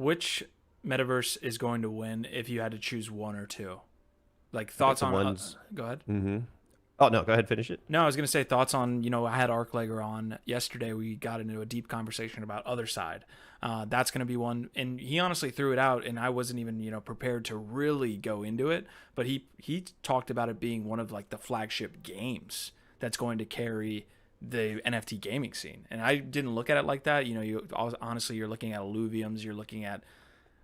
which metaverse is going to win if you had to choose one or two? Like thoughts on ones. go ahead. Mm-hmm. Oh no, go ahead, finish it. No, I was going to say thoughts on, I had Arclegger on yesterday. We got into a deep conversation about Other Side. That's going to be one. And he honestly threw it out, and I wasn't even, prepared to really go into it. But he talked about it being one of like the flagship games that's going to carry the NFT gaming scene. And I didn't look at it like that. Honestly, you're looking at illuviums, you're looking at,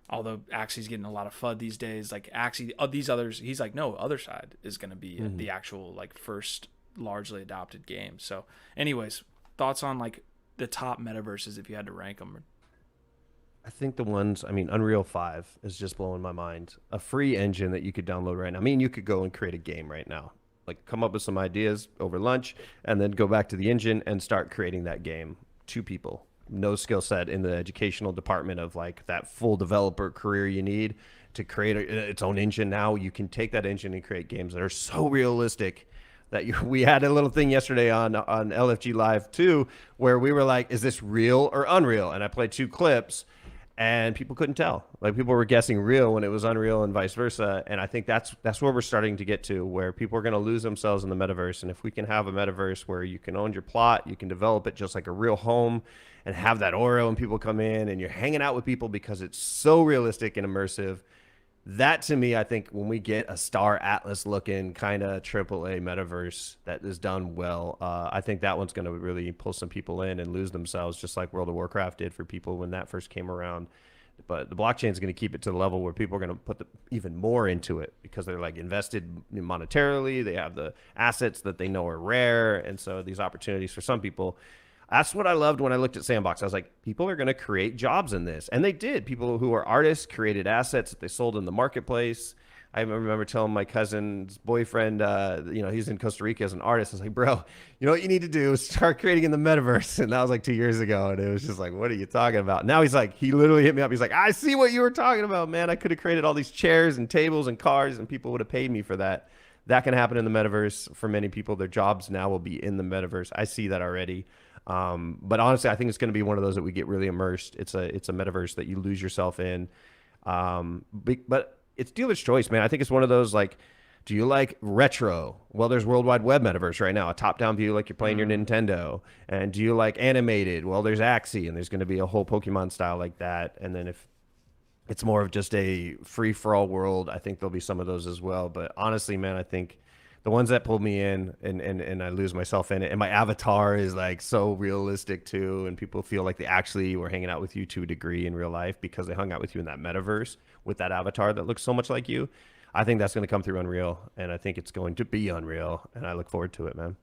although Axie's getting a lot of FUD these days, like Axie, these others, he's like, no, Other Side is going to be the actual like first largely adopted game. So anyways, thoughts on like the top metaverses if you had to rank them? I think the ones, Unreal 5 is just blowing my mind. A free engine that you could download right now. You could go and create a game right now. Like come up with some ideas over lunch and then go back to the engine and start creating that game. 2 people. No skill set in the educational department of like that full developer career you need to create its own engine. Now you can take that engine and create games that are so realistic that we had a little thing yesterday on LFG Live too, where we were like, is this real or unreal? And I played 2 clips and people couldn't tell. Like people were guessing real when it was unreal and vice versa. And I think that's where we're starting to get to, where people are going to lose themselves in the metaverse. And if we can have a metaverse where you can own your plot, you can develop it just like a real home and have that aura when people come in and you're hanging out with people because it's so realistic and immersive. That to me, I think when we get a Star Atlas looking kind of AAA metaverse that is done well, I think that one's going to really pull some people in and lose themselves, just like World of Warcraft did for people when that first came around. But the blockchain is going to keep it to the level where people are going to put even more into it because they're like invested monetarily. They have the assets that they know are rare. And so these opportunities for some people, that's what I loved when I looked at Sandbox. I was like, people are going to create jobs in this. And they did. People who are artists created assets that they sold in the marketplace. I remember telling my cousin's boyfriend, he's in Costa Rica as an artist. I was like, bro, you know what you need to do is start creating in the metaverse. And that was like 2 years ago. And it was just like, what are you talking about? Now he's like, he literally hit me up. He's like, I see what you were talking about, man. I could have created all these chairs and tables and cars and people would have paid me for that. That can happen in the metaverse for many people. Their jobs now will be in the metaverse. I see that already. But honestly, I think it's going to be one of those that we get really immersed. It's a metaverse that you lose yourself in. But it's dealer's choice, man. I think it's one of those like, do you like retro? Well, there's World Wide Web metaverse right now, a top-down view like you're playing your Nintendo. And do you like animated? Well, there's Axie, and there's going to be a whole Pokemon style like that. And then if it's more of just a free-for-all world, I think there'll be some of those as well. But honestly, man, I think the ones that pulled me in and I lose myself in it. And my avatar is like so realistic too. And people feel like they actually were hanging out with you to a degree in real life because they hung out with you in that metaverse with that avatar that looks so much like you. I think that's going to come through Unreal. And I think it's going to be Unreal. And I look forward to it, man.